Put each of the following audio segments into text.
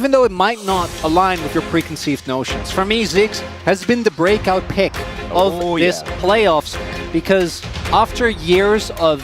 even though it might not align with your preconceived notions. For me, Ziggs has been the breakout pick of this playoffs, because after years of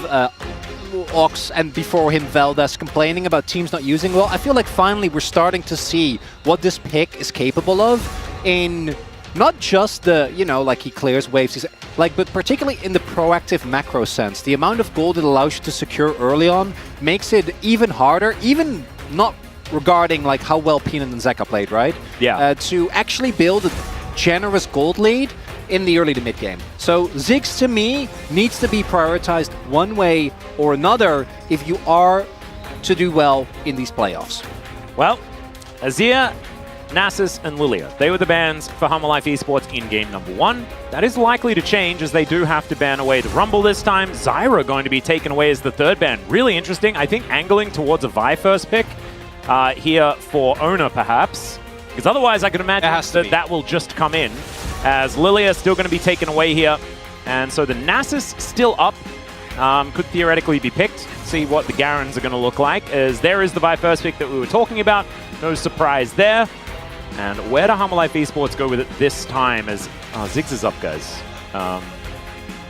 Ox and before him VODS complaining about teams not using well, I feel like finally we're starting to see what this pick is capable of in not just the, you know, like he clears waves, like, but particularly in the proactive macro sense. The amount of gold it allows you to secure early on makes it even harder, even not regarding like how well Peanut and Zeka played, right? Yeah. To actually build a generous gold lead in the early to mid game. So Ziggs to me needs to be prioritized one way or another if you are to do well in these playoffs. Well, Azir, Nasus, and Lilia, they were the bans for Humble Life Esports in game number 1. That is likely to change as they do have to ban away the Rumble this time. Zyra going to be taken away as the third ban. Really interesting. I think angling towards a Vi first pick here for Oner perhaps. Because otherwise I can imagine that will just come in, as Lilia still going to be taken away here. And so the Nasus still up, could theoretically be picked. See what the Garens are going to look like, as there is the Vi first pick that we were talking about. No surprise there. And where do Humble Life Esports go with it this time, as Ziggs is up, guys?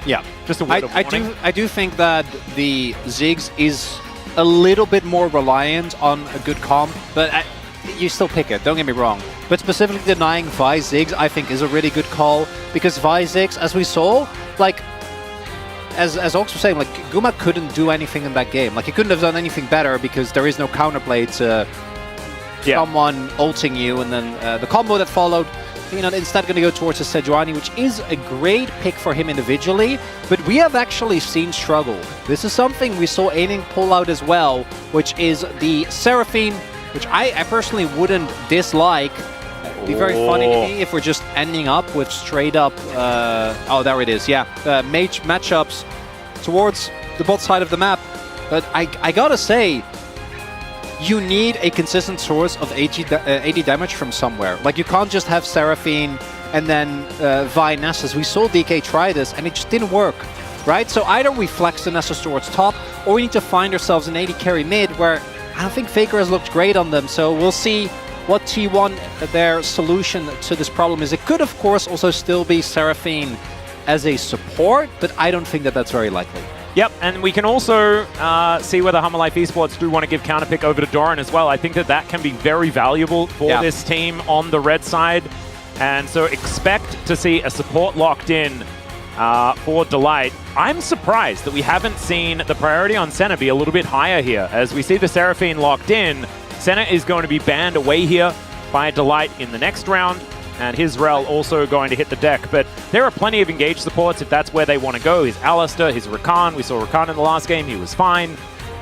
Yeah. Just a word of warning. I do think that the Ziggs is a little bit more reliant on a good comp, but you still pick it, don't get me wrong. But specifically denying Vi Ziggs, I think, is a really good call, because Vi Ziggs, as we saw, like, as Ox was saying, like, Guma couldn't do anything in that game. Like, he couldn't have done anything better because there is no counterplay to someone ulting you, and then the combo that followed, you know, instead going to go towards the Sejuani, which is a great pick for him individually, but we have actually seen struggle. This is something we saw Aining pull out as well, which is the Seraphine, which I personally wouldn't dislike. It'd be very funny to me if we're just ending up with straight up, oh, there it is, yeah, mage matchups towards the bot side of the map. But I gotta say, you need a consistent source of 80 damage from somewhere. Like, you can't just have Seraphine and then Vi Nasus. We saw DK try this and it just didn't work, right? So either we flex the Nasus towards top, or we need to find ourselves an 80 carry mid, where I don't think Faker has looked great on them. So we'll see what T1 their solution to this problem is. It could, of course, also still be Seraphine as a support, but I don't think that that's very likely. Yep, and we can also see whether Humble Life Esports do want to give counterpick over to Doran as well. I think that that can be very valuable for this team on the red side. And so expect to see a support locked in for Delight. I'm surprised that we haven't seen the priority on Senna be a little bit higher here. As we see the Seraphine locked in, Senna is going to be banned away here by Delight in the next round. And his Rel also going to hit the deck. But there are plenty of engaged supports if that's where they want to go. His Alistair, his Rakan. We saw Rakan in the last game. He was fine.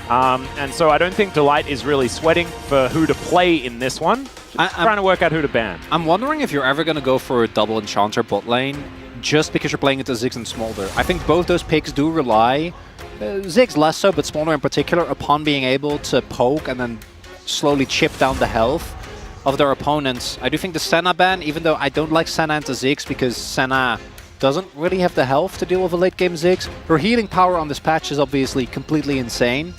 And so I don't think Delight is really sweating for who to play in this one. Just trying to work out who to ban. I'm wondering if you're ever going to go for a double Enchanter bot lane just because you're playing into Ziggs and Smolder. I think both those picks do rely, Ziggs less so, but Smolder in particular, upon being able to poke and then slowly chip down the health of their opponents. I do think the Senna ban, even though I don't like Senna into Ziggs because Senna doesn't really have the health to deal with a late game Ziggs. Her healing power on this patch is obviously completely insane.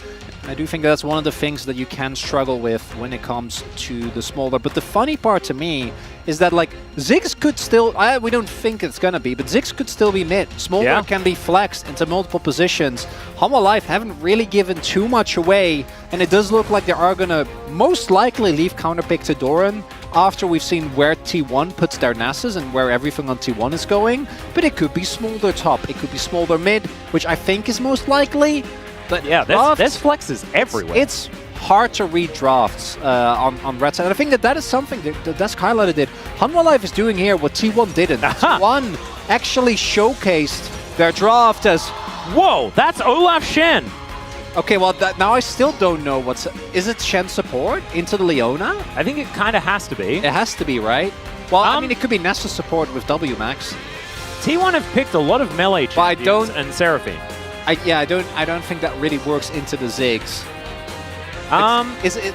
I do think that's one of the things that you can struggle with when it comes to the Smolder. But the funny part to me is that, like, Ziggs could still, we don't think it's gonna be, but Ziggs could still be mid. Smolder can be flexed into multiple positions. Humble Life haven't really given too much away, and it does look like they are gonna most likely leave counterpick to Doran after we've seen where T1 puts their Nasus and where everything on T1 is going. But it could be Smolder top, it could be Smolder mid, which I think is most likely. But yeah, there's flexes everywhere. It's hard to read drafts on red side. And I think that is something that Desk highlighted it. Humble Life is doing here what T1 didn't. T1 actually showcased their draft as... Whoa, that's Olaf Shen! Okay, well, now I still don't know what's... Is it Shen support into the Leona? I think it kind of has to be. It has to be, right? Well, I mean, it could be Nesta support with WMAX. T1 have picked a lot of melee champions and Seraphine. I don't think that really works into the Ziggs. Is it...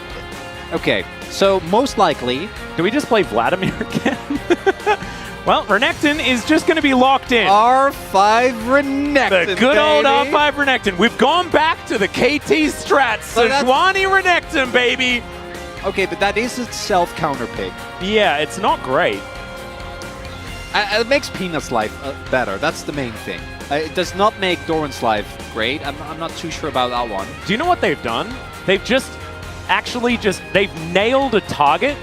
Okay, so most likely... Do we just play Vladimir again? Well, Renekton is just going to be locked in. R5 Renekton, the good old R5 Renekton. We've gone back to the KT strats. Sejuani Renekton, baby. Okay, but that is itself counter pick. Yeah, it's not great. It makes Peanut's life better. That's the main thing. It does not make Doran's life great. I'm not too sure about that one. Do you know what they've done? They've they've nailed a target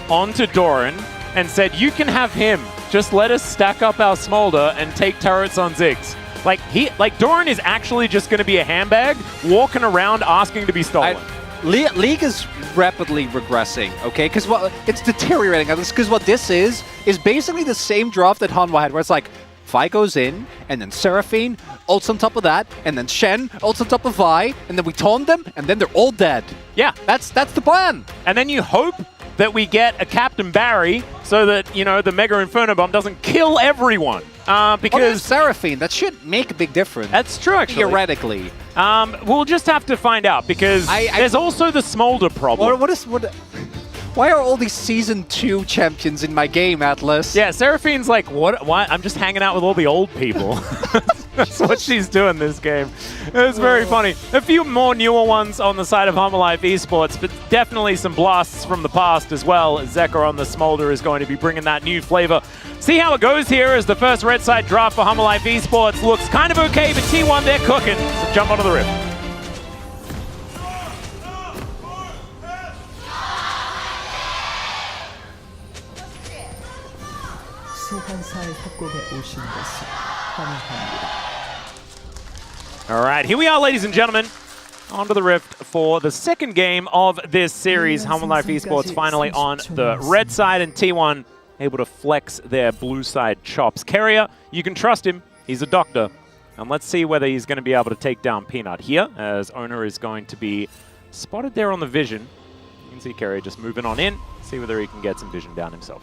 onto Doran and said, you can have him. Just let us stack up our Smolder and take turrets on Ziggs. Like Doran is actually just going to be a handbag walking around asking to be stolen. League is rapidly regressing, okay? Because it's deteriorating. Because what this is basically the same draft that Hanwha had, where it's like Vi goes in, and then Seraphine ults on top of that, and then Shen ults on top of Vi, and then we taunt them, and then they're all dead. Yeah, that's the plan. And then you hope that we get a Captain Barry so that, you know, the Mega Inferno Bomb doesn't kill everyone. Because Seraphine, that should make a big difference. That's true, actually. Theoretically. We'll just have to find out, because there's also the Smolder problem. Why are all these Season 2 champions in my game, Atlas? Yeah, Seraphine's like, what? Why? I'm just hanging out with all the old people. That's what she's doing this game. It's very funny. A few more newer ones on the side of HLE Esports, but definitely some blasts from the past as well. Zeker on the Smolder is going to be bringing that new flavor. See how it goes here as the first red side draft for HLE Esports looks kind of okay, but T1, they're cooking. So jump onto the rift. All right, here we are, ladies and gentlemen, onto the rift for the second game of this series. HLE Esports finally on the red side, and T1 able to flex their blue side chops. Keria, you can trust him. He's a doctor. And let's see whether he's going to be able to take down Peanut here, as Oner is going to be spotted there on the vision. You can see Keria just moving on in, see whether he can get some vision down himself.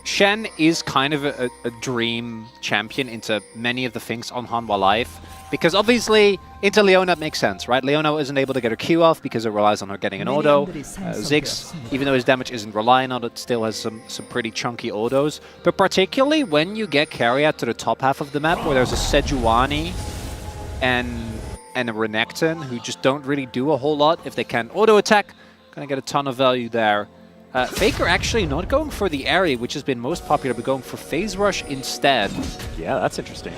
Shen is kind of a dream champion into many of the things on Hanwha Life, because obviously into Leona makes sense, right? Leona isn't able to get her Q off because it relies on her getting an auto. Ziggs, even though his damage isn't relying on it, still has some pretty chunky autos. But particularly when you get Keria to the top half of the map, where there's a Sejuani and a Renekton who just don't really do a whole lot. If they can auto attack, gonna get a ton of value there. Faker actually not going for the area, which has been most popular, but going for Phase Rush instead. Yeah, that's interesting.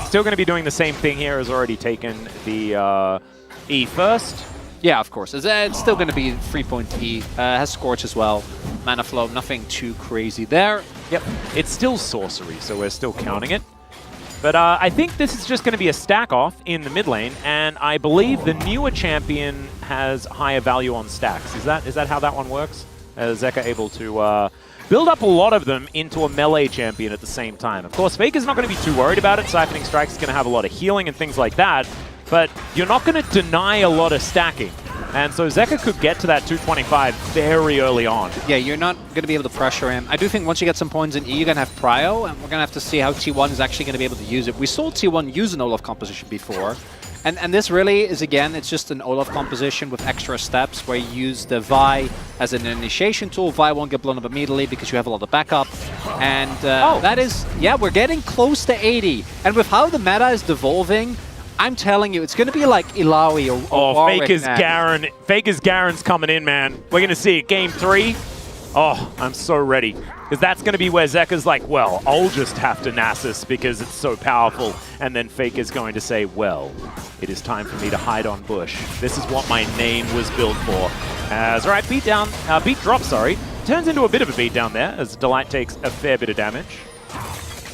Still going to be doing the same thing here, has already taken the E first. Yeah, of course. It's still going to be 3-point E. Has Scorch as well. Mana flow, nothing too crazy there. Yep, it's still sorcery, so we're still counting it. But I think this is just going to be a stack off in the mid lane, and I believe the newer champion has higher value on stacks. Is that how that one works? Zeker able to build up a lot of them into a melee champion at the same time. Of course, Faker's not going to be too worried about it. Siphoning Strike's going to have a lot of healing and things like that, but you're not going to deny a lot of stacking. And so Zeker could get to that 225 very early on. Yeah, you're not going to be able to pressure him. I do think once you get some points in E, you're going to have Prio, and we're going to have to see how T1 is actually going to be able to use it. We saw T1 use an Olaf composition before. And this really is, again, it's just an Olaf composition with extra steps where you use the Vi as an initiation tool. Vi won't get blown up immediately because you have a lot of backup. And that is, yeah, we're getting close to 80. And with how the meta is devolving, I'm telling you, it's going to be like Ilaoi or Warwick Faker's Garen's coming in, man. We're going to see it. Game 3. Oh, I'm so ready. Because that's going to be where Zeker's like, well, I'll just have to Nasus because it's so powerful. And then Faker's going to say, well, it is time for me to hide on bush. This is what my name was built for. As, all right, beat drop, turns into a bit of a beat down there as Delight takes a fair bit of damage.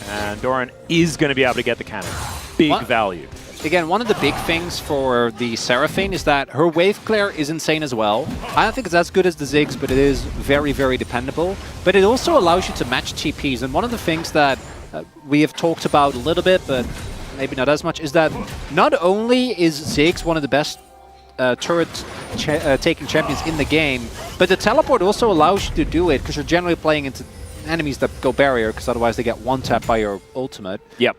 And Doran is going to be able to get the cannon. Big value. Again, one of the big things for the Seraphine is that her wave clear is insane as well. I don't think it's as good as the Ziggs, but it is very, very dependable. But it also allows you to match TPs. And one of the things that we have talked about a little bit, but maybe not as much, is that not only is Ziggs one of the best turret-taking champions in the game, but the teleport also allows you to do it because you're generally playing into enemies that go barrier, because otherwise they get one-tapped by your ultimate. Yep.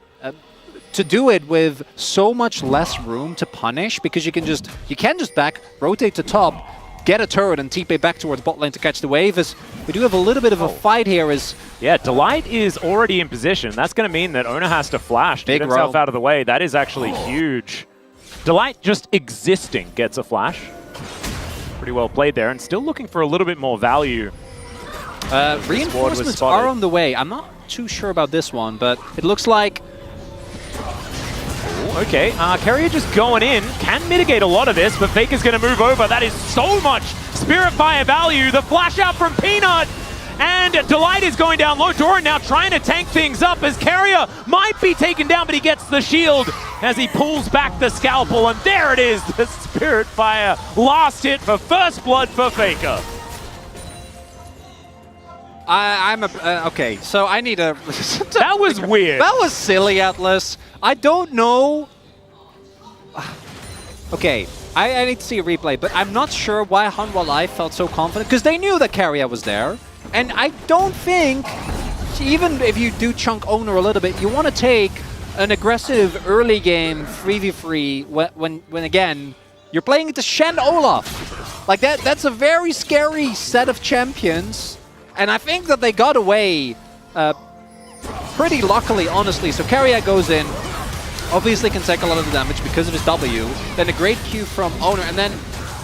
To do it with so much less room to punish, because you can just back, rotate to top, get a turret, and TP back towards bot lane to catch the wave. As we do have a little bit of a fight here. Yeah, Delight is already in position. That's going to mean that Oner has to flash to get himself out of the way. That is actually huge. Delight just existing gets a flash. Pretty well played there, and still looking for a little bit more value. Reinforcements are on the way. I'm not too sure about this one, but it looks like... Okay, Keria just going in, can mitigate a lot of this, but Faker's going to move over. That is so much Spirit Fire value. The flash out from Peanut, and Delight is going down low. Doran now trying to tank things up as Keria might be taken down, but he gets the shield as he pulls back the scalpel, and there it is, the Spirit Fire. Last hit for first blood for Faker. Okay, so I need a... That was weird. That was silly, Atlas. I don't know... Okay, I need to see a replay, but I'm not sure why Hanwha Life felt so confident, because they knew that Keria was there. And I don't think, even if you do chunk Oner a little bit, you want to take an aggressive early game 3v3 when again, you're playing into Shen Olaf. Like that's a very scary set of champions. And I think that they got away pretty luckily, honestly. So Keria goes in, obviously can take a lot of the damage because of his W. Then a great Q from Oner, and then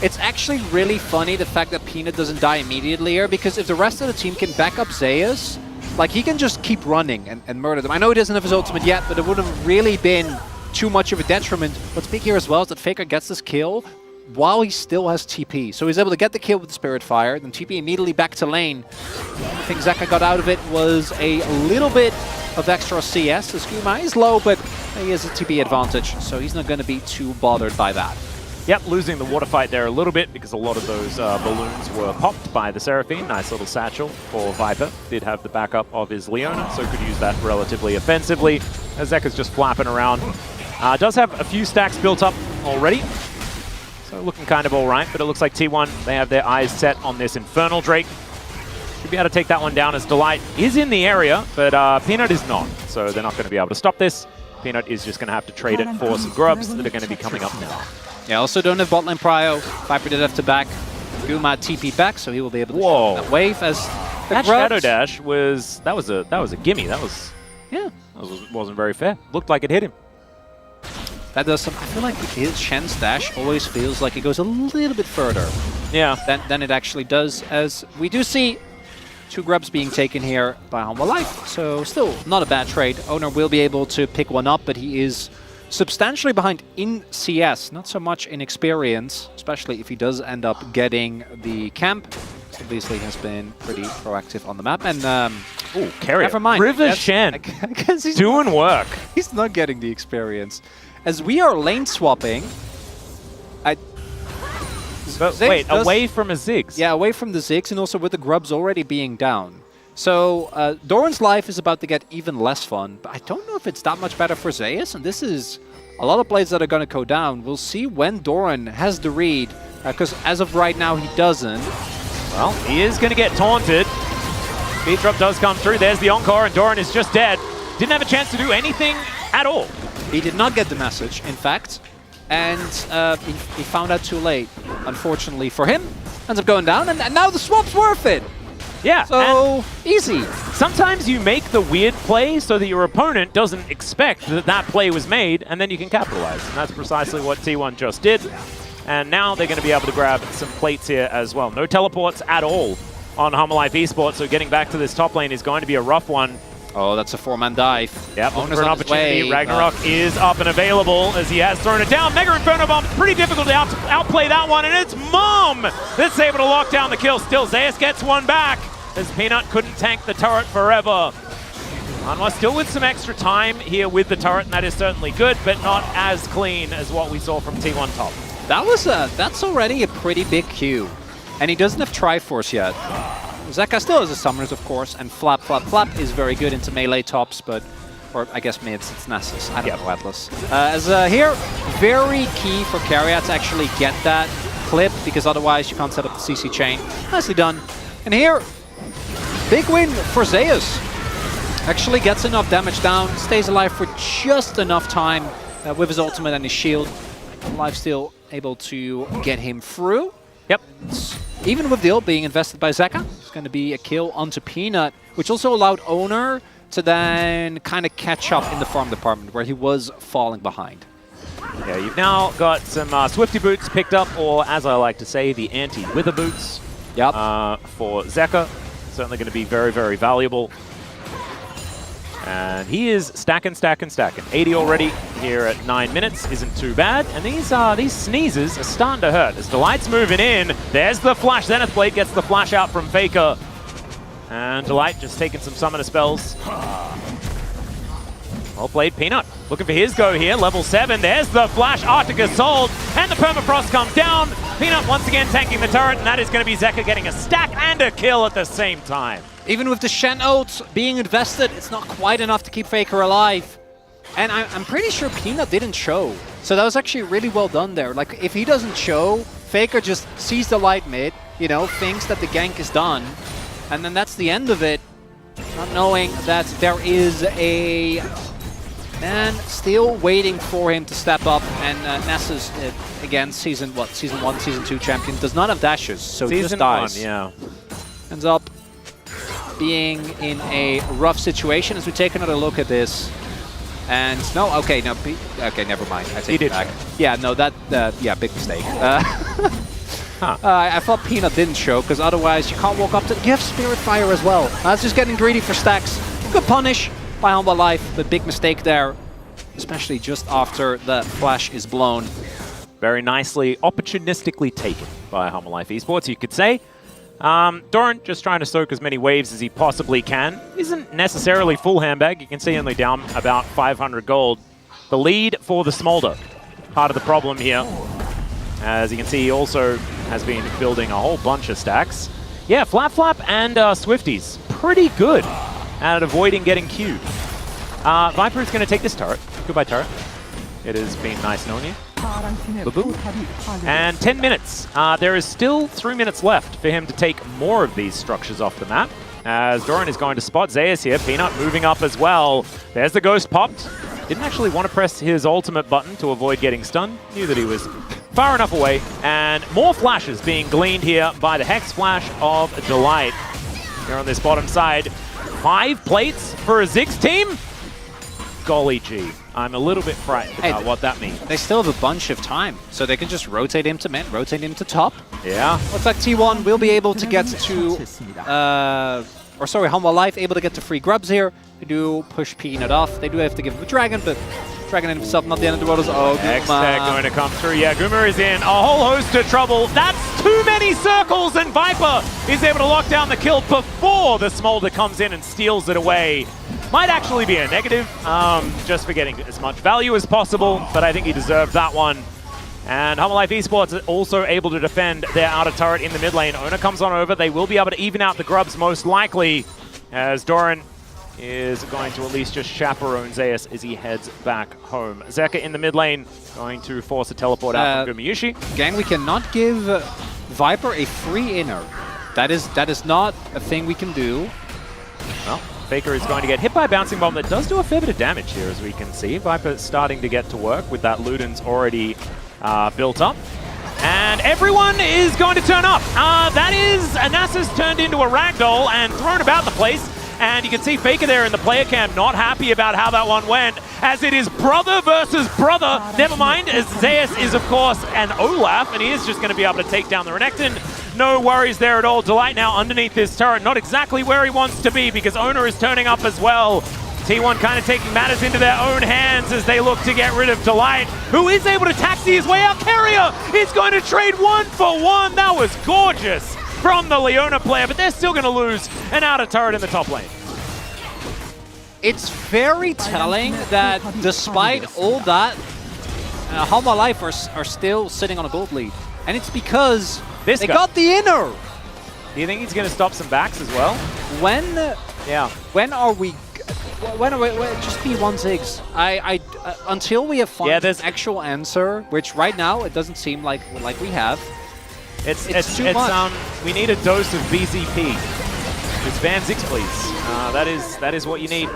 it's actually really funny the fact that Peanut doesn't die immediately here, because if the rest of the team can back up Zeus, like he can just keep running and murder them. I know he doesn't have his ultimate yet, but it would have really been too much of a detriment. What's big here as well is that Faker gets this kill while he still has TP. So he's able to get the kill with the Spirit Fire, then TP immediately back to lane. I think Zeka got out of it was a little bit of extra CS. As Guma is low, but he has a TP advantage, so he's not going to be too bothered by that. Yep, losing the water fight there a little bit because a lot of those balloons were popped by the Seraphine. Nice little satchel for Viper. Did have the backup of his Leona, so could use that relatively offensively. As Zeka's just flapping around. Does have a few stacks built up already. So looking kind of all right, but it looks like T1, they have their eyes set on this Infernal Drake. Should be able to take that one down as Delight is in the area, but Peanut is not. So they're not going to be able to stop this. Peanut is just going to have to trade it for some grubs that are going to be coming up now. Yeah, also don't have bot lane prio. Viper did have to back. Guma TP back, so he will be able to shoot that wave as the that Shadow Dash was that was a gimme. That wasn't very fair. Looked like it hit him. That does some. I feel like his Shen's dash always feels like it goes a little bit further. Yeah. Than it actually does, as we do see 2 grubs being taken here by Hanwha Life. So still not a bad trade. Oner will be able to pick one up, but he is substantially behind in CS, not so much in experience, especially if he does end up getting the camp. Obviously has been pretty proactive on the map, and Keria. Never mind. River Shen he's doing work. He's not getting the experience. As we are lane swapping, wait, away from a Ziggs. Yeah, away from the Ziggs, and also with the grubs already being down. So Doran's life is about to get even less fun, but I don't know if it's that much better for Zeus, and this is a lot of plays that are going to go down. We'll see when Doran has the read, because as of right now he doesn't. Well, he is going to get taunted. Beat drop does come through. There's the Encore, and Doran is just dead. Didn't have a chance to do anything at all. He did not get the message, in fact, and he found out too late, unfortunately for him. Ends up going down, and now the swap's worth it. Yeah. So, easy. Sometimes you make the weird play so that your opponent doesn't expect that that play was made, and then you can capitalize. And that's precisely what T1 just did. And now they're going to be able to grab some plates here as well. No teleports at all on Hanwha Life Esports, so getting back to this top lane is going to be a rough one. Oh, that's a 4-man dive. Yep, looking for an opportunity. Ragnarok is up and available as he has thrown it down. Mega Inferno Bomb, pretty difficult to outplay that one, and it's Mom that's able to lock down the kill. Still, Zeus gets one back as Peanut couldn't tank the turret forever. Hanwha still with some extra time here with the turret, and that is certainly good, but not as clean as what we saw from T1 top. That's already a pretty big Q, and he doesn't have Triforce yet. Zeka still has a Summoners, of course, and Flap is very good into melee tops, or I guess mids, it's Nessus. I don't know, Atlas. Here, very key for Keria to actually get that clip, because otherwise you can't set up the CC chain. Nicely done. And here, big win for Zeus. Actually gets enough damage down, stays alive for just enough time with his ultimate and his shield. Lifesteal able to get him through. Yep. Even with the ult being invested by Zeka, it's going to be a kill onto Peanut, which also allowed Oner to then kind of catch up in the farm department where he was falling behind. Yeah, you've now got some Swifty boots picked up, or as I like to say, the anti-wither boots. Yep. For Zeka. Certainly going to be very, very valuable. And he is stacking. 80 already here at 9 minutes. Isn't too bad. And these sneezes are starting to hurt. As Delight's moving in. There's the flash. Zenith Blade gets the flash out from Faker. And Delight just taking some summoner spells. Well played, Peanut. Looking for his go here. Level 7. There's the flash. Arctic Assault. And the Permafrost comes down. Peanut once again tanking the turret. And that is going to be Zeka getting a stack and a kill at the same time. Even with the Shen ult being invested, it's not quite enough to keep Faker alive. And I'm pretty sure Peanut didn't show. So that was actually really well done there. Like, if he doesn't show, Faker just sees the light mid, you know, thinks that the gank is done. And then that's the end of it. Not knowing that there is a man still waiting for him to step up. And Nessus, again, season 1, season 2 champion, does not have dashes, so he just dies. Season 1, yeah. Ends up being in a rough situation as we take another look at this. And no, okay, never mind. I take it back. Yeah, no, yeah, big mistake. I thought Peanut didn't show, because otherwise you can't walk up to... You have Spirit Fire as well. That's just getting greedy for stacks. Good punish by Humble Life, but big mistake there. Especially just after the flash is blown. Very nicely, opportunistically taken by Humble Life Esports, you could say. Doran just trying to soak as many waves as he possibly can. Isn't necessarily full handbag. You can see only down about 500 gold. The lead for the Smolder. Part of the problem here. As you can see, he also has been building a whole bunch of stacks. Yeah, Flap and Swifties. Pretty good at avoiding getting queued. Viper is going to take this turret. Goodbye, turret. It has been nice knowing you. And 10 minutes. There is still 3 minutes left for him to take more of these structures off the map. As Doran is going to spot Zeus here. Peanut moving up as well. There's the ghost popped. Didn't actually want to press his ultimate button to avoid getting stunned. Knew that he was far enough away. And more flashes being gleaned here by the Hex Flash of Delight. Here on this bottom side. 5 plates for a Ziggs team? Golly gee. I'm a little bit frightened about what that means. They still have a bunch of time, so they can just rotate him to mid, rotate him to top. Yeah. Looks like T1 will be able to get to, Humble Life able to get to free grubs here. They do push Peanut off. They do have to give him a dragon, but Dragon in himself, not the end of the world. Oh, X-Tech going to come through. Yeah, Guma is in a whole host of trouble. That's too many circles, and Viper is able to lock down the kill before the Smolder comes in and steals it away. Might actually be a negative, just for getting as much value as possible, but I think he deserved that one. And Humble Life Esports is also able to defend their outer turret in the mid lane. Oner comes on over. They will be able to even out the grubs most likely, as Doran is going to at least just chaperone Zeus as he heads back home. Zeka in the mid lane, going to force a teleport out from Gumayusi. Gang, we cannot give Viper a free inner. That is not a thing we can do. Well, Faker is going to get hit by a bouncing bomb that does do a fair bit of damage here, as we can see. Viper starting to get to work with that Luden's already built up. And everyone is going to turn up. That is Anasa's turned into a ragdoll and thrown about the place. And you can see Faker there in the player cam, not happy about how that one went, as it is brother versus brother. Never mind, as Zeus is, of course, an Olaf, and he is just going to be able to take down the Renekton. No worries there at all. Delight now underneath this turret, not exactly where he wants to be, because Oner is turning up as well. T1 kind of taking matters into their own hands as they look to get rid of Delight, who is able to taxi his way out. Keria is going to trade 1-for-1. That was gorgeous from the Leona player, but they're still going to lose an outer turret in the top lane. It's very telling that despite all that, Humble Life are still sitting on a gold lead. And it's because they got the inner. Do you think he's going to stop some backs as well? When are we just be one Ziggs. Until we have found an actual answer, which right now it doesn't seem like we have. It's too much. We need a dose of BZP. Just ban Ziggs, please. That is what you need.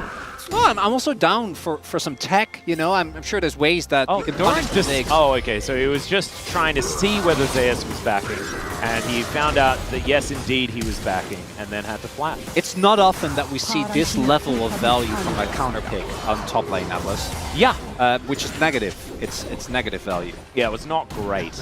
Well, I'm also down for some tech. You know, I'm sure there's ways that you can punish Ziggs. Oh, okay. So he was just trying to see whether Zeus was backing. And he found out that, yes, indeed, he was backing, and then had to flash. It's not often that we see this level of value from a counter pick on top lane, Atlas. Yeah. Which is negative. It's negative value. Yeah, it was not great.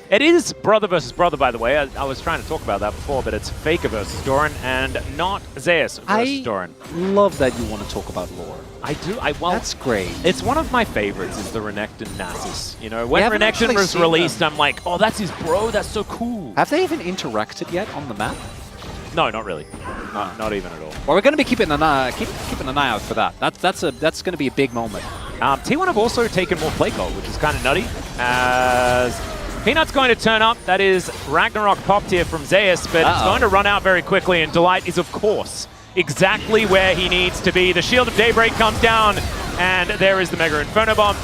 It is brother versus brother, by the way. I was trying to talk about that before, but it's Faker versus Doran and not Zeus versus Doran. I love that you want to talk about lore. I do. Well, that's great. It's one of my favorites is the Renekton Nasus. You know, when Renekton was released, I'm like, oh, that's his bro. That's so cool. Have they even interacted yet on the map? No, not really. Not even at all. Well, we're going to be keeping an eye out for that. That's going to be a big moment. T1 have also taken more play call, which is kind of nutty. As Peanut's going to turn up. That is Ragnarok popped here from Zeus, but it's going to run out very quickly. And Delight is, of course, exactly where he needs to be. The Shield of Daybreak comes down, and there is the Mega Inferno Bomb.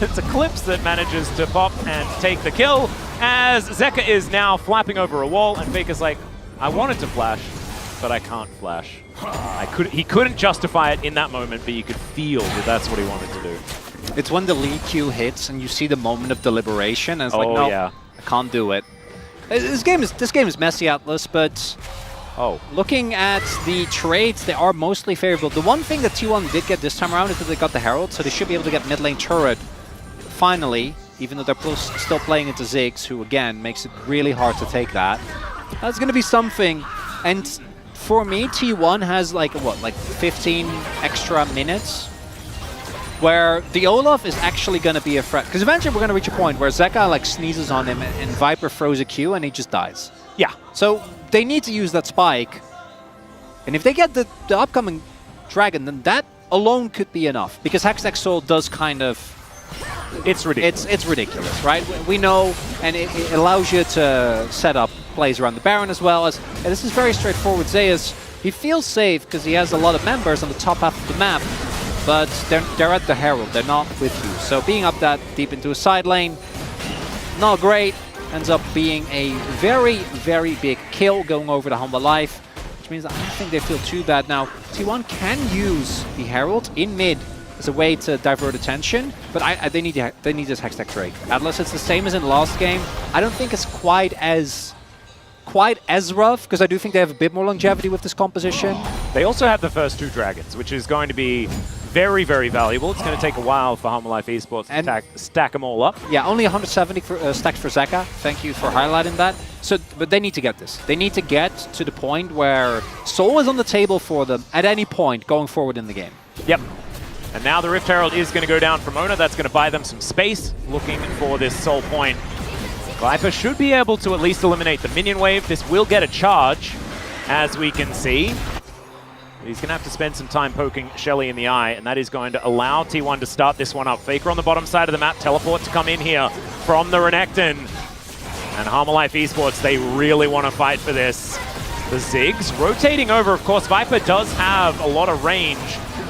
It's Eclipse that manages to pop and take the kill, as Zeka is now flapping over a wall, and Faker's like, I wanted to flash, but I can't flash. He couldn't justify it in that moment, but you could feel that that's what he wanted to do. It's when the lead Q hits and you see the moment of deliberation, and it's like, no, I can't do it. This game is messy, Atlas, but looking at the trades, they are mostly favorable. The one thing that T1 did get this time around is that they got the Herald, so they should be able to get mid lane turret finally, even though they're still playing into Ziggs, who again makes it really hard to take that. That's going to be something, and for me, T1 has like 15 extra minutes where the Olaf is actually going to be a threat. Because eventually we're going to reach a point where Zeka like sneezes on him and Viper throws a Q and he just dies. Yeah. So they need to use that spike. And if they get the upcoming dragon, then that alone could be enough. Because Hextech Soul does kind of... It's ridiculous. It's ridiculous, right? We know, and it allows you to set up plays around the Baron as well. And this is very straightforward. Zeus, he feels safe because he has a lot of members on the top half of the map. But they're at the Herald, they're not with you. So being up that deep into a side lane, not great. Ends up being a very, very big kill going over the Humble Life, which means I don't think they feel too bad now. T1 can use the Herald in mid as a way to divert attention, but they need this Hextech Drake. Atlas, it's the same as in the last game. I don't think it's quite as rough, because I do think they have a bit more longevity with this composition. They also have the first 2 dragons, which is going to be very, very valuable. It's going to take a while for Humble Life Esports to stack them all up. Yeah, only 170 stacks for Zeka. Thank you for highlighting that. So, but they need to get this. They need to get to the point where Soul is on the table for them at any point going forward in the game. Yep. And now the Rift Herald is going to go down from Oner. That's going to buy them some space, looking for this Soul point. Viper should be able to at least eliminate the minion wave. This will get a charge, as we can see. He's going to have to spend some time poking HLE in the eye, and that is going to allow T1 to start this one up. Faker on the bottom side of the map, teleport to come in here from the Renekton. And Humble Life Esports, they really want to fight for this. The Ziggs rotating over, of course. Viper does have a lot of range,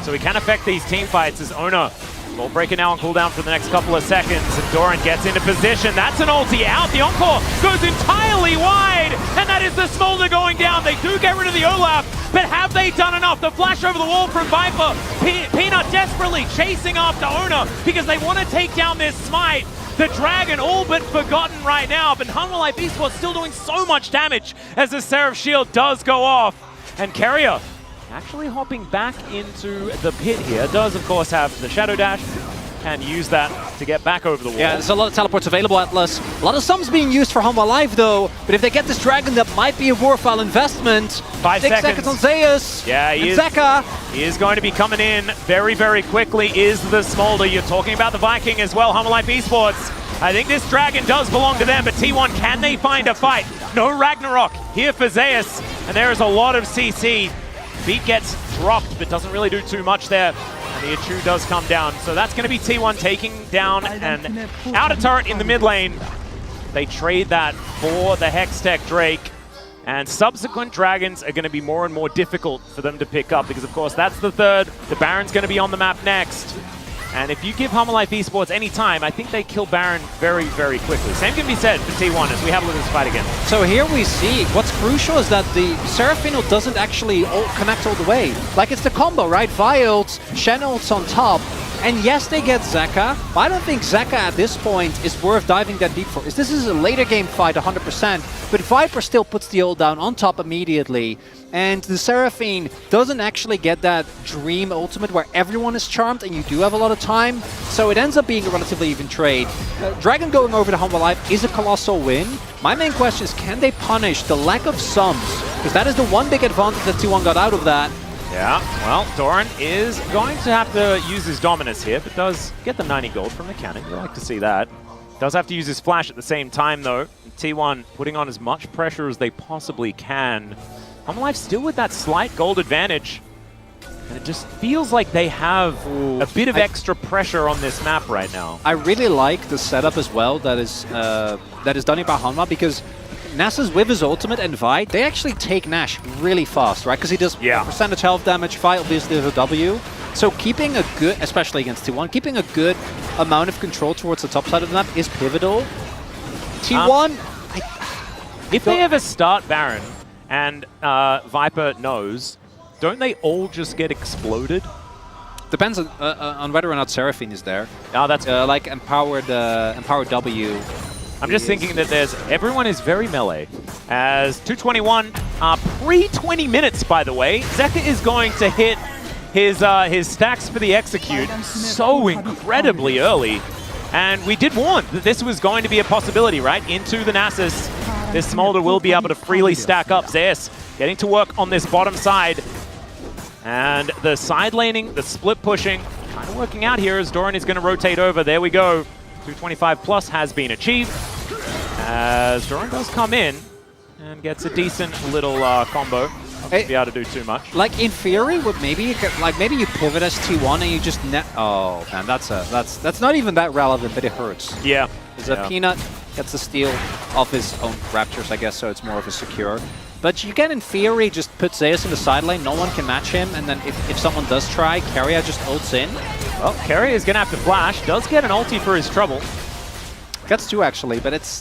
so he can affect these team fights as Oner will break it now on cooldown for the next couple of seconds, and Doran gets into position. That's an ulti out. The Encore goes entirely wide, and that is the Smolder going down. They do get rid of the Olaf, but have they done enough? The flash over the wall from Viper. Peanut desperately chasing after Oner because they want to take down this smite. The Dragon all but forgotten right now, but Humble Life Esports still doing so much damage as the Seraph Shield does go off. And Keria actually hopping back into the pit here. Does, of course, have the Shadow Dash and use that to get back over the wall. Yeah, there's a lot of teleports available, Atlas. A lot of sums being used for Humble Life, though. But if they get this Dragon, that might be a worthwhile investment. 5 6 seconds on Zeus. Yeah, he is going to be coming in very, very quickly, is the Smolder. You're talking about the Viking as well, Humble Life Esports. I think this Dragon does belong to them, but T1, can they find a fight? No Ragnarok here for Zeus, and there is a lot of CC. Beat gets dropped, but doesn't really do too much there. And the Achu does come down. So that's going to be T1 taking down an outer turret in the mid lane. They trade that for the Hextech Drake. And subsequent dragons are going to be more and more difficult for them to pick up, because of course that's the third. The Baron's going to be on the map next. And if you give Humble Life Esports any time, I think they kill Baron very, very quickly. Same can be said for T1 as we have a look at this fight again. So here we see, what's crucial is that the Seraphino doesn't actually connect all the way. Like, it's the combo, right? Vi ults, Shen ults on top, And yes, they get Zeka, but I don't think Zeka at this point is worth diving that deep for. This is a later game fight, 100%, but Viper still puts the ult down on top immediately. And the Seraphine doesn't actually get that dream ultimate where everyone is charmed and you do have a lot of time. So it ends up being a relatively even trade. Dragon going over to Humble Life is a colossal win. My main question is, can they punish the lack of sums? Because that is the one big advantage that T1 got out of that. Yeah, well, Doran is going to have to use his dominance here, but does get the 90 gold from the cannon. You like to see that. Does have to use his flash at the same time, though. T1 putting on as much pressure as they possibly can. Humble Life still with that slight gold advantage. And it just feels like they have a bit of extra pressure on this map right now. I really like the setup as well that is done by Hanwha, because Nasa's with his ultimate and Vi, they actually take Nash really fast, right? Because he does percentage health damage, Vi obviously is a W. So keeping a good, especially against T1, keeping a good amount of control towards the top side of the map is pivotal. T1, if they ever start Baron and Viper knows, don't they all just get exploded? Depends on whether or not Seraphine is there. Oh, that's like empowered W. I'm just thinking that everyone is very melee. As 221, pre-20 minutes, by the way, Zeka is going to hit his stacks for the execute so incredibly early. And we did warn that this was going to be a possibility, right? Into the Nasus, this Smolder will be able to freely stack up. Zeus getting to work on this bottom side. And the side laning, the split pushing, kind of working out here as Doran is going to rotate over. There we go. 225 plus has been achieved. As Doran does come in and gets a decent little combo. Not going to be able to do too much. Like in theory, maybe you pivot as T1 and you just oh man, that's not even that relevant, but it hurts. Yeah. Because Peanut gets the steal off his own Raptors, I guess, so it's more of a secure. But you can, in theory, just put Zeus in the side lane, no one can match him, and then if someone does try, Keria just ults in. Well, Keria is going to have to flash, does get an ulti for his trouble. Gets two, actually, but it's...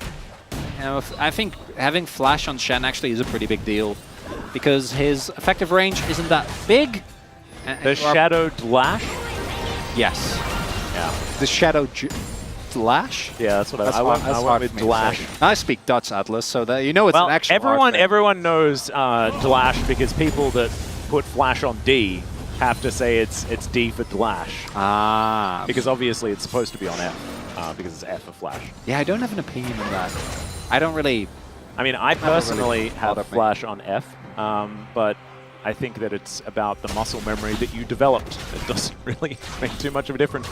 You know, I think having flash on Shen actually is a pretty big deal, because his effective range isn't that big. The Shadowed Lash? Yes. Yeah. The Shadowed Lash? Yeah, that's what I went with Dlash. I speak Dutch, Atlas, so that you know it's an actual everyone knows Dlash, because people that put Flash on D have to say it's D for Dlash. Ah. Because obviously it's supposed to be on F, because it's F for Flash. Yeah, I don't have an opinion on that. I don't really... I mean, I personally have Flash on F, but I think that it's about the muscle memory that you developed. It doesn't really make too much of a difference.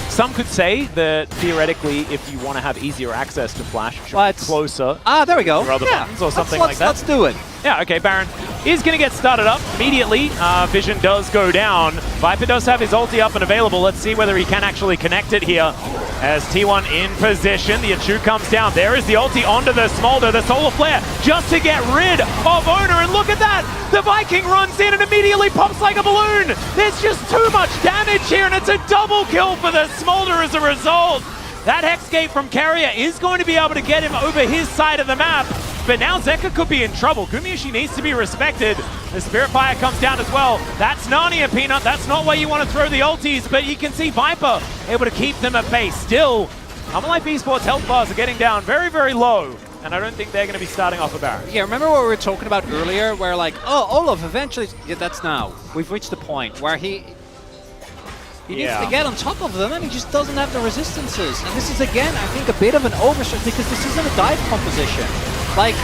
Some could say that theoretically, if you want to have easier access to Flash, it should be closer. Ah, there we go. Or other buttons or something like that. Let's do it. Yeah, okay, Baron is going to get started up immediately. Vision does go down. Viper does have his ulti up and available. Let's see whether he can actually connect it here. As T1 in position, the Achu comes down. There is the ulti onto the Smolder, the Solar Flare, just to get rid of Oner. And look at that! The Viking runs in and immediately pops like a balloon! There's just too much damage here, and it's a double kill for the Smolder as a result. That Hex Gate from Keria is going to be able to get him over his side of the map. But now Zeka could be in trouble. Gumayusi needs to be respected. The Spirit Fire comes down as well. That's Narnia, Peanut. That's not where you want to throw the ultis, but you can see Viper able to keep them at bay. Still, Humble Life Esports health bars are getting down very, very low. And I don't think they're going to be starting off a Baron. Yeah, remember what we were talking about earlier, where like, oh, Olaf eventually... Yeah, that's now. We've reached the point where he needs to get on top of them, and he just doesn't have the resistances. And this is, again, I think, a bit of an overstretch, because this isn't a dive composition. Like,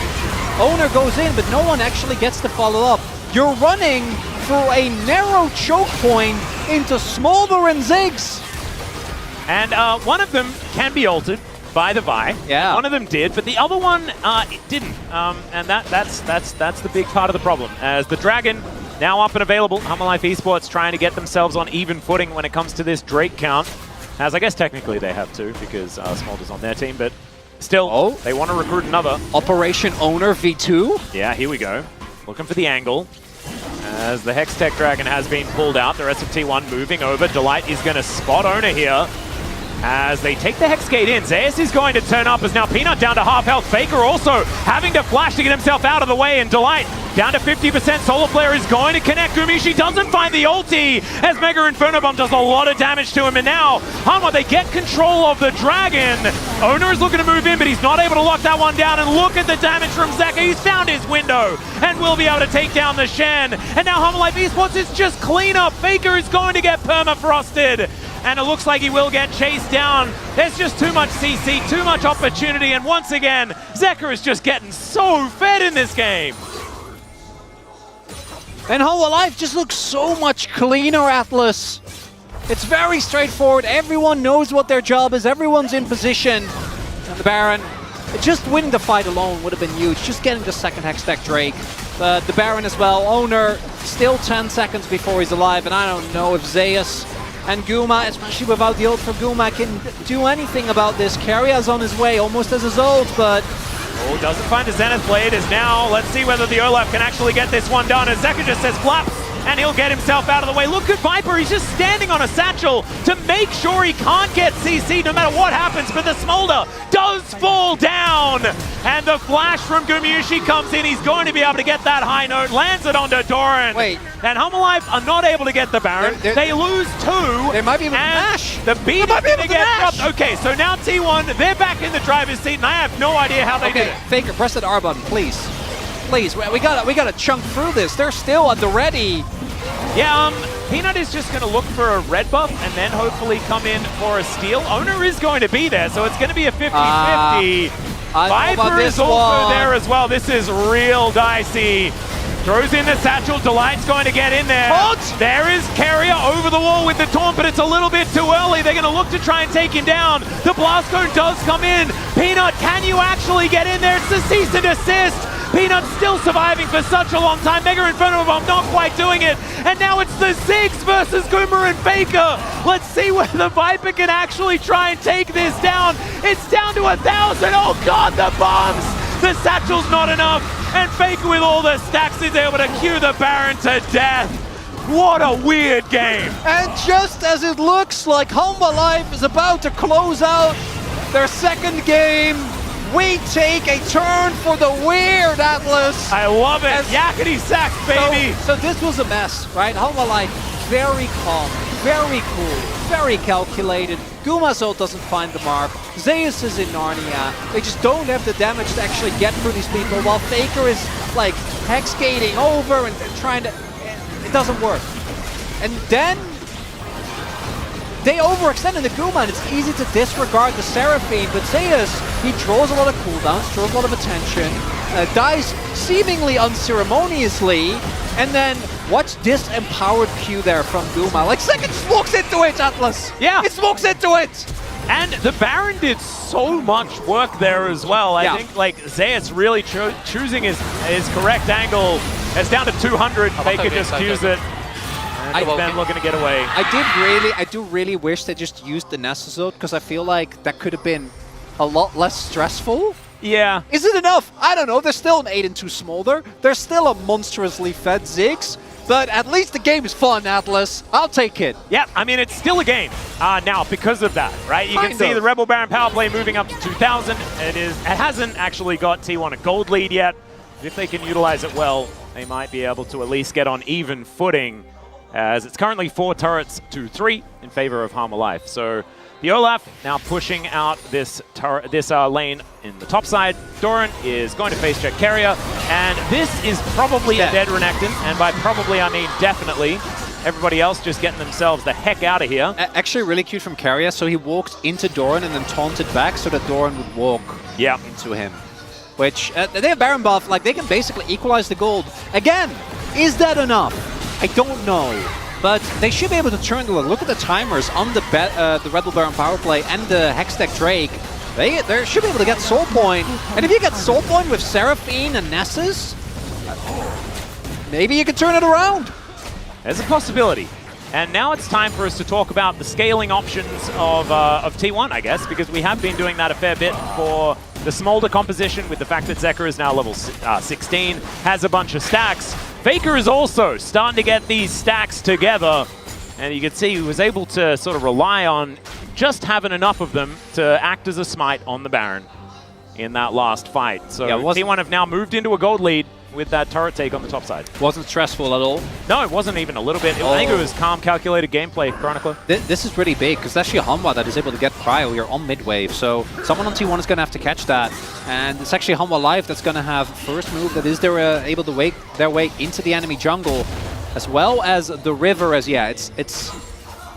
Oner goes in, but no one actually gets to follow up. You're running through a narrow choke point into Smolder and Ziggs. And one of them can be ulted by the Vi. Yeah. One of them did, but the other one it didn't. And that's the big part of the problem. As the Dragon now up and available, Humble Life Esports trying to get themselves on even footing when it comes to this Drake count. As I guess technically they have to, because Smolder's on their team, but still, they want to recruit another. Operation Oner V2. Yeah, here we go. Looking for the angle. As the Hex Tech Dragon has been pulled out, the rest of T1 moving over. Delight is going to spot Oner here. As they take the Hex Gate in, Zeus is going to turn up as now Peanut down to half health. Faker also having to flash to get himself out of the way, and Delight Down to 50%. Solo player is going to connect. Gumayusi doesn't find the ulti as Mega Inferno Bomb does a lot of damage to him. And now, Hanwha, they get control of the Dragon. Oner is looking to move in, but he's not able to lock that one down. And look at the damage from Zeka. He's found his window and will be able to take down the Shen. And now Hanwha Esports is just cleanup. Faker is going to get permafrosted. And it looks like he will get chased down. There's just too much CC, too much opportunity. And once again, Zeka is just getting so fed in this game. And Hanwha Life just looks so much cleaner, Atlas. It's very straightforward. Everyone knows what their job is. Everyone's in position. And the Baron, just winning the fight alone would have been huge. Just getting the second Hextech Drake. The Baron as well. Oner still 10 seconds before he's alive. And I don't know if Zeus and Guma, especially without the ult for Guma, can do anything about this. Keria's on his way, almost as his ult, but... Oh, doesn't find a Zenith Blade as now. Let's see whether the Olaf can actually get this one done. As Zeka just says flaps, and he'll get himself out of the way. Look at Viper, he's just standing on a satchel to make sure he can't get CC no matter what happens, but the Smolder does fall down. And the flash from Gumayusi comes in. He's going to be able to get that high note, lands it onto Doran. Wait. And Hanwha Life are not able to get the Baron. They lose 2. They might be able to mash. The beat is going to get dropped. Okay, so now T1, they're back in the driver's seat, and I have no idea how they did it. Faker, press that R button, please. Please, we gotta chunk through this. They're still at the ready. Yeah, Peanut is just going to look for a red buff and then hopefully come in for a steal. Oner is going to be there, so it's going to be a 50-50. Viper is also there as well. This is real dicey. Throws in the satchel. Delight's going to get in there. There is Keria over the wall with the taunt, but it's a little bit too early. They're going to look to try and take him down. The blast cone does come in. Peanut, can you actually get in there? It's the cease and desist. Peanut still surviving for such a long time. Mega Inferno Bomb not quite doing it. And now it's the Ziggs versus Guma and Faker. Let's see whether Viper can actually try and take this down. It's down to 1,000. Oh God, the bombs. The satchel's not enough. And Faker with all the stacks is able to cue the Baron to death. What a weird game. And just as it looks like Hanwha Life is about to close out their second game, we take a turn for the weird, Atlas. I love it. Yakety sax, baby. So this was a mess, right? Hanwha Life, very calm, very cool, very calculated. Guma's ult doesn't find the mark. Zeus is in Narnia. They just don't have the damage to actually get through these people, while Faker is like hex gating over and trying to... It doesn't work. And then they overextended the Guma, and it's easy to disregard the Seraphine, but Zeus, he draws a lot of cooldowns, draws a lot of attention, dies seemingly unceremoniously, and then watch this empowered Q there from Guma. Like, second smokes into it, Atlas! Yeah! It smokes into it! And the Baron did so much work there as well. I think, like, Zeus really choosing his correct angle. It's down to 200. Faker just cues it. And Ben looking to get away. I do really wish they just used the Nessus ult, because I feel like that could have been a lot less stressful. Yeah. Is it enough? I don't know. There's still an 8-2 Smolder. There's still a monstrously fed Ziggs. But at least the game is fun, Atlas. I'll take it. Yeah, I mean, it's still a game now because of that, right? You can see the Rebel Baron power play moving up to 2,000. It hasn't actually got T1 a gold lead yet. If they can utilize it well, they might be able to at least get on even footing, as it's currently 4 turrets to 3 in favor of Hanwha Life. So the Olaf now pushing out this lane in the top side. Doran is going to face check Keria, and this is probably a dead Renekton, and by probably I mean definitely. Everybody else just getting themselves the heck out of here. Actually really cute from Keria, so he walked into Doran and then taunted back so that Doran would walk into him. Which, they have Baron buff, like they can basically equalize the gold. Again, is that enough? I don't know. But they should be able to turn the look at the timers on the Rebel Baron power play and the Hextech Drake. They should be able to get Soul Point. And if you get Soul Point with Seraphine and Nessus, maybe you can turn it around. There's a possibility. And now it's time for us to talk about the scaling options of T1, I guess, because we have been doing that a fair bit for the Smolder composition, with the fact that Zeka is now level 16, has a bunch of stacks. Faker is also starting to get these stacks together, and you can see he was able to sort of rely on just having enough of them to act as a smite on the Baron in that last fight. So T1 have now moved into a gold lead. with that turret take on the top side. Wasn't stressful at all. No, it wasn't even a little bit. I think it was calm, calculated gameplay, Chronicler. This is really big, because actually a Hanwha that is able to get cryo here on mid-wave, so someone on T1 is going to have to catch that. And it's actually Hanwha Live that's going to have first move that is able to wake their way into the enemy jungle, as well as the river. As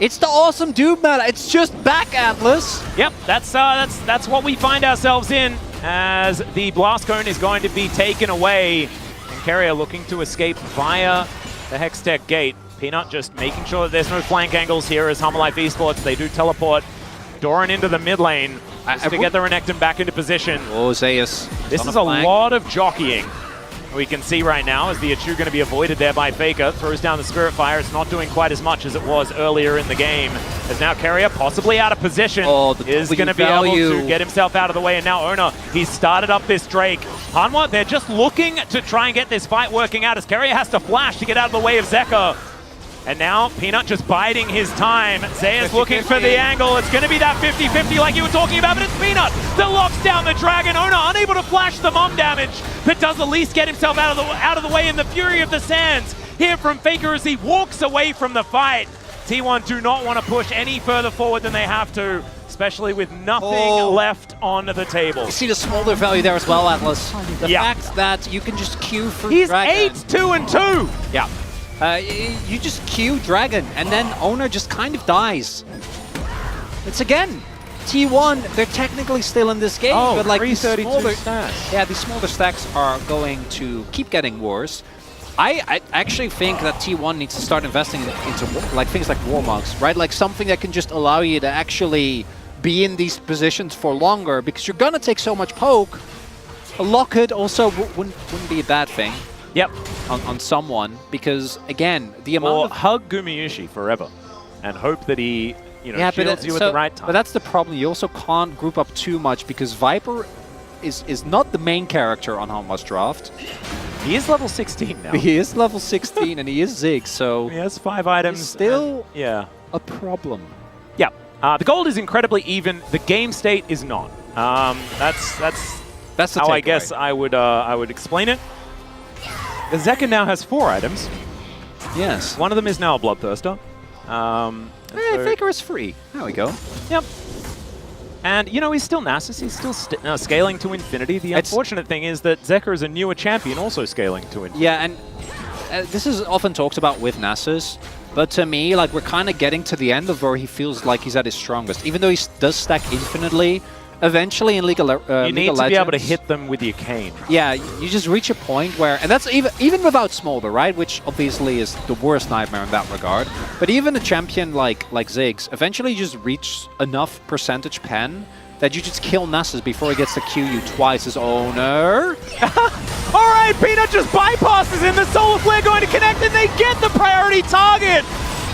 it's the awesome dude meta. It's just back, Atlas. Yep, that's what we find ourselves in, as the blast cone is going to be taken away. And Keria looking to escape via the Hextech gate. Peanut just making sure that there's no flank angles here as HLE Esports. They do teleport Doran into the mid lane to get the Renekton back into position. Oh, Zeus. This is a lot of jockeying. We can see right now as the Achu going to be avoided there by Faker. Throws down the Spirit Fire. It's not doing quite as much as it was earlier in the game. As now Keria, possibly out of position, is going to be able to get himself out of the way. And now Oner, he's started up this Drake. Hanwha, they're just looking to try and get this fight working out as Keria has to flash to get out of the way of Zeka. And now Peanut just biding his time. Zeus looking for the angle. It's going to be that 50-50 like you were talking about, but it's Peanut that locks down the dragon. Oner unable to flash the mom damage, but does at least get himself out of the way in the fury of the sands. Here from Faker as he walks away from the fight. T1 do not want to push any further forward than they have to, especially with nothing left on the table. You see the smolder value there as well, Atlas. The fact that you can just queue for dragon. He's 8-2-2. Yeah. You just queue Dragon, and then Oner just kind of dies. It's again, T1, they're technically still in this game, but like these smaller stacks. Yeah, these smaller stacks are going to keep getting worse. I actually think that T1 needs to start investing into like things like Warmugs, right? Like something that can just allow you to actually be in these positions for longer, because you're gonna take so much poke. A Locket also wouldn't be a bad thing. Yep. On someone, because again, the amount of hug Gumayusi forever and hope that he shields you at the right time. But that's the problem. You also can't group up too much, because Viper is not the main character on Hanwha's draft. He is level 16 now. He is level 16 and he is Zig, so he has 5 items. It's still a problem. Yeah. The gold is incredibly even. The game state is not. That's how I guess I would explain it. The Zeka now has 4 items. Yes. One of them is now a Bloodthirster. Faker is free. There we go. Yep. And, he's still Nasus. He's still scaling to infinity. The unfortunate thing is that Zeka is a newer champion also scaling to infinity. Yeah, and this is often talked about with Nasus. But to me, like, we're kind of getting to the end of where he feels like he's at his strongest. Even though he does stack infinitely, eventually in League of Legends, you need to be able to hit them with your cane. Yeah, you just reach a point where, and that's even without Smolder, right? Which obviously is the worst nightmare in that regard. But even a champion like Ziggs, eventually you just reach enough percentage pen that you just kill Nasus before he gets to Q you twice as Oner. All right, Peanut just bypasses in. The Solar Flare going to connect, and they get the priority target.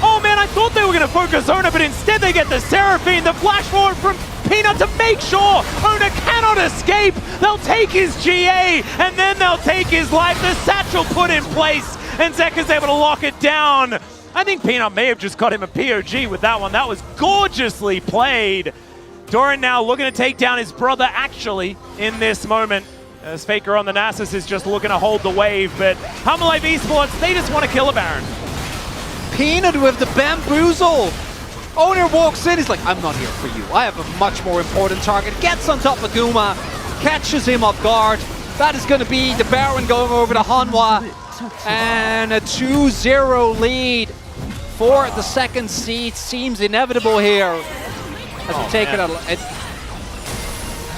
Oh man, I thought they were going to focus Oner, but instead they get the Seraphine, the flash forward from Peanut to make sure Oner cannot escape. They'll take his GA, and then they'll take his life. The satchel put in place, and Zeka's able to lock it down. I think Peanut may have just got him a POG with that one. That was gorgeously played. Doran now looking to take down his brother, actually, in this moment. As Faker on the Nasus is just looking to hold the wave, but HLE Esports, they just want to kill a Baron. Peanut with the bamboozle. Oner walks in, he's like, I'm not here for you. I have a much more important target. Gets on top of Guma, catches him off guard. That is going to be the Baron going over to Hanwha. And a 2-0 lead for the second seed seems inevitable here. As we take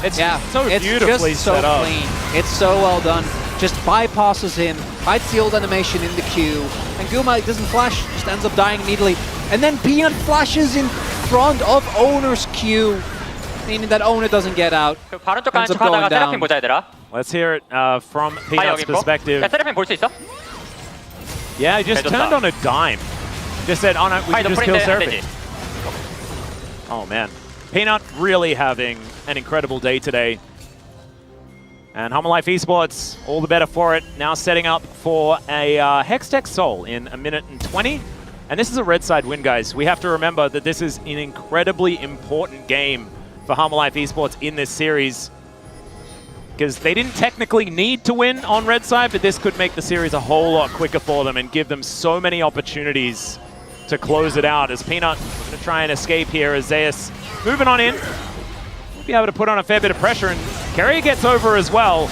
it's so beautifully set up. Clean. It's so well done. Just bypasses him, hides the old animation in the queue, and Guma doesn't flash, just ends up dying immediately. And then Peanut flashes in front of Oner's queue, meaning that Oner doesn't get out. Ends up going down. Let's hear it from Peanut's perspective. Yeah, he just turned on a dime. Just said, oh no, we can just kill Seraphine. Oh man. Peanut really having an incredible day today. And HLE Esports, all the better for it. Now setting up for a Hextech Soul in 1 minute and 20. And this is a red side win, guys. We have to remember that this is an incredibly important game for HLE Esports in this series. because they didn't technically need to win on red side, but this could make the series a whole lot quicker for them and give them so many opportunities to close it out. As Peanut going to try and escape here as Zeus moving on in. Be able to put on a fair bit of pressure, and Keria gets over as well.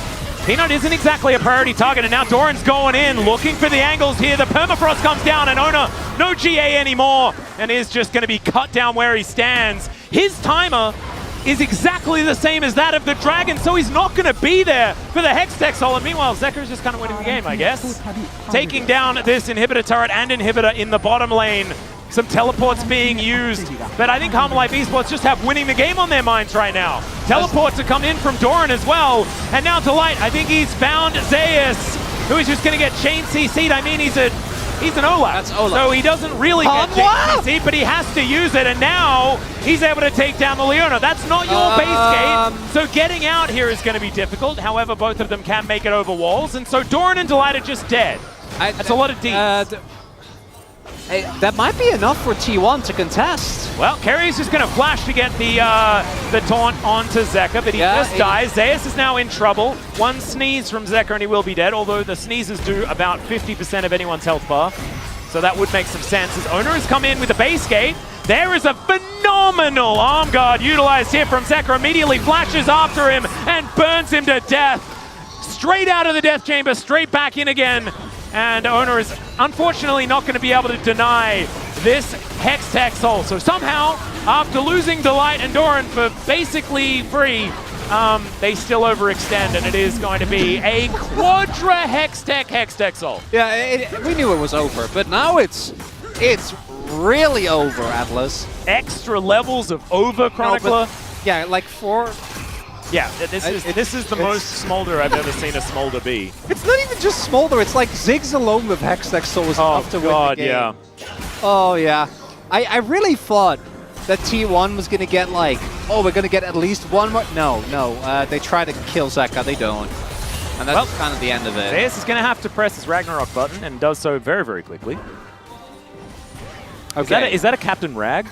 Peanut isn't exactly a priority target, and now Doran's going in, looking for the angles here. The permafrost comes down, and Oner, no GA anymore, and is just going to be cut down where he stands. His timer is exactly the same as that of the Dragon, so he's not going to be there for the Hextech ult. And meanwhile, Zeker's just kind of winning the game, I guess. Taking down this inhibitor turret and inhibitor in the bottom lane. Some teleports being used, but I think HLE Esports just have winning the game on their minds right now. Teleports have come in from Doran as well, and now Delight, I think he's found Zeus, who is just going to get chain CC'd. I mean, he's an Olaf, that's Olaf. So he doesn't really get chain CC'd, but he has to use it, and now he's able to take down the Leona. That's not your base gate, so getting out here is going to be difficult. However, both of them can make it over walls, and so Doran and Delight are just dead. That's a lot of Ds. Hey, that might be enough for T1 to contest. Well, Keria's just going to flash to get the taunt onto Zeka, but he just dies. Zeus is now in trouble. One sneeze from Zeka and he will be dead, although the sneezes do about 50% of anyone's health bar. So that would make some sense as Oner has come in with the base gate. There is a phenomenal arm guard utilized here from Zeka. Immediately flashes after him and burns him to death. Straight out of the death chamber, straight back in again. And Oner is unfortunately not going to be able to deny this Hextech ult. So somehow, after losing Delight and Doran for basically free, they still overextend, and it is going to be a Quadra Hextech ult. Yeah, we knew it was over, but now it's really over, Atlas. Extra levels of over, Chronicler. No, yeah, like 4. Yeah, this is the most Smolder I've ever seen a Smolder be. It's not even just Smolder, it's like Ziggs alone with Hextech ult was enough to win the game. Yeah. Oh, yeah. I really thought that T1 was going to get like, oh, we're going to get at least one more. No, they try to kill Zeka, they don't. And that's kind of the end of it. Zeus is going to have to press his Ragnarok button, and does so very, very quickly. Okay. Is that a Captain Rag?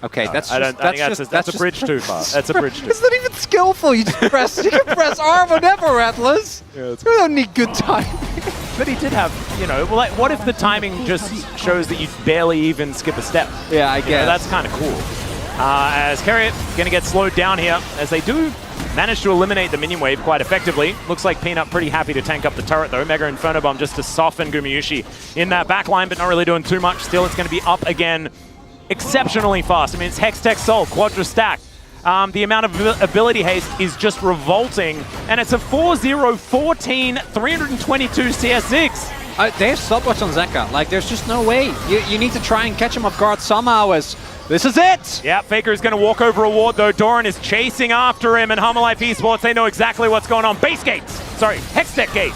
Okay, that's a bridge too far. That's a bridge too far. It's not even skillful. You just press. You can press R whenever, Atlas. Yeah, you don't need good timing. But he did have, well, like, what if the timing just shows that you barely even skip a step? Yeah, I guess. That's kind of cool. As Keria going to get slowed down here, as they do manage to eliminate the minion wave quite effectively. Looks like Peanut pretty happy to tank up the turret though. Mega Inferno Bomb just to soften Gumayusi in that backline, but not really doing too much. Still, it's going to be up again exceptionally fast. I mean, it's Hextech ult, Quadra stack. The amount of ability haste is just revolting, and it's a 4-0-14, 322 CS6. They have so much on Zeka. Like, there's just no way. You need to try and catch him off guard somehow. As this is it. Yeah, Faker is going to walk over a ward though. Doran is chasing after him, and HLE Esports, they know exactly what's going on. Base gates, sorry, Hextech gate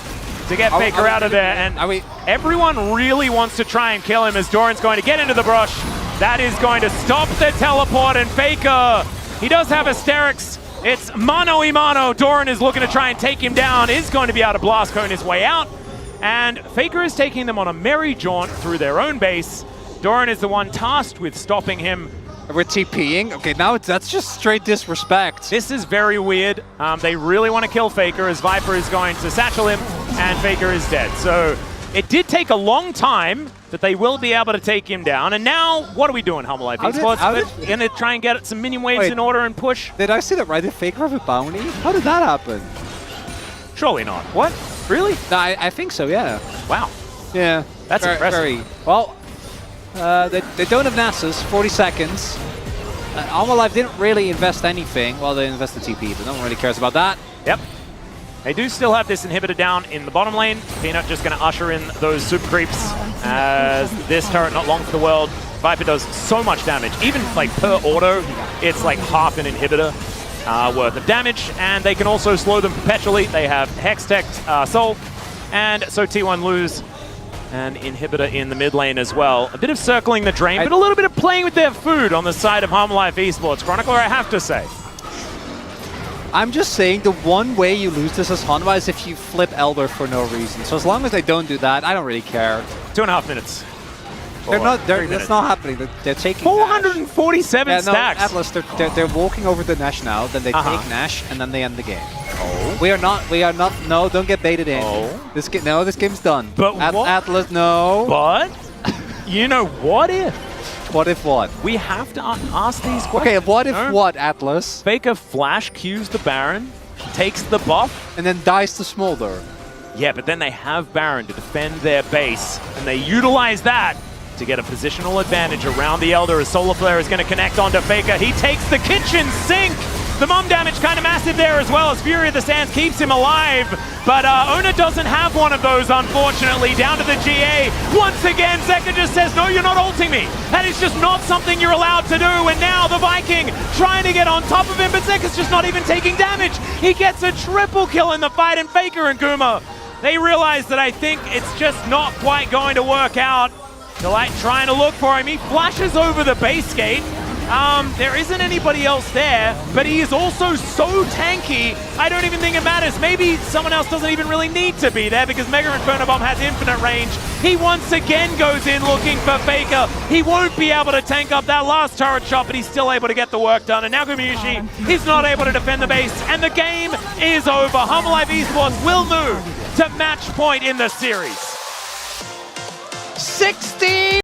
to get Faker out of there, and everyone really wants to try and kill him as Doran's going to get into the brush. That is going to stop the teleport, and Faker, he does have Asterix. It's mano y mano. Doran is looking to try and take him down, is going to be able to blast cone his way out. And Faker is taking them on a merry jaunt through their own base. Doran is the one tasked with stopping him. We're TPing? Okay, now that's just straight disrespect. This is very weird. They really want to kill Faker as Viper is going to satchel him, and Faker is dead. So it did take a long time, but they will be able to take him down. And now, what are we doing, HLE Esports? We're going to try and get some minion waves in order and push. Did I see that right? Did Faker have a bounty? How did that happen? Surely not. What? Really? No, I think so, yeah. Wow. Yeah. That's impressive. Well, they don't have Nasus, 40 seconds. HLE didn't really invest anything. Well, they invested TP, but no one really cares about that. Yep. They do still have this inhibitor down in the bottom lane. Peanut just going to usher in those super creeps as this turret not long for the world. Viper does so much damage. Even like per auto, it's like half an inhibitor worth of damage. And they can also slow them perpetually. They have Hextech Soul. And so T1 lose an inhibitor in the mid lane as well. A bit of circling the drain, but a little bit of playing with their food on the side of HLE Esports. Chronicler, I have to say. I'm just saying the one way you lose this as Hanwha is if you flip Elder for no reason. So as long as they don't do that, I don't really care. 2.5 minutes. That's not happening. They're taking 447 Nash. stacks. Atlas, they're walking over the Nash now, then they take Nash, and then they end the game. Oh. We are not. No, don't get baited in. Oh. This game's done. But what? Atlas, no. But, you know, what if? What if what? We have to ask these questions. Okay, what if no? what, Atlas? Faker flash Qs the Baron, takes the buff. And then dies to Smolder. Yeah, but then they have Baron to defend their base, and they utilize that to get a positional advantage around the Elder as Solar Flare is going to connect onto Faker. He takes the kitchen sink. The mum damage kind of massive there as well as Fury of the Sands keeps him alive. But Oner doesn't have one of those, unfortunately. Down to the GA. Once again, Zeka just says, no, you're not ulting me. That is just not something you're allowed to do. And now the Viking trying to get on top of him, but Zeka's just not even taking damage. He gets a triple kill in the fight, and Faker and Guma, they realize that I think it's just not quite going to work out. Delight trying to look for him. He flashes over the base gate. There isn't anybody else there, but he is also so tanky, I don't even think it matters. Maybe someone else doesn't even really need to be there because Mega Inferno Bomb has infinite range. He once again goes in looking for Faker. He won't be able to tank up that last turret shot, but he's still able to get the work done. And now Gumayusi is not able to defend the base, and the game is over. Humble Life Esports will move to match point in the series. 16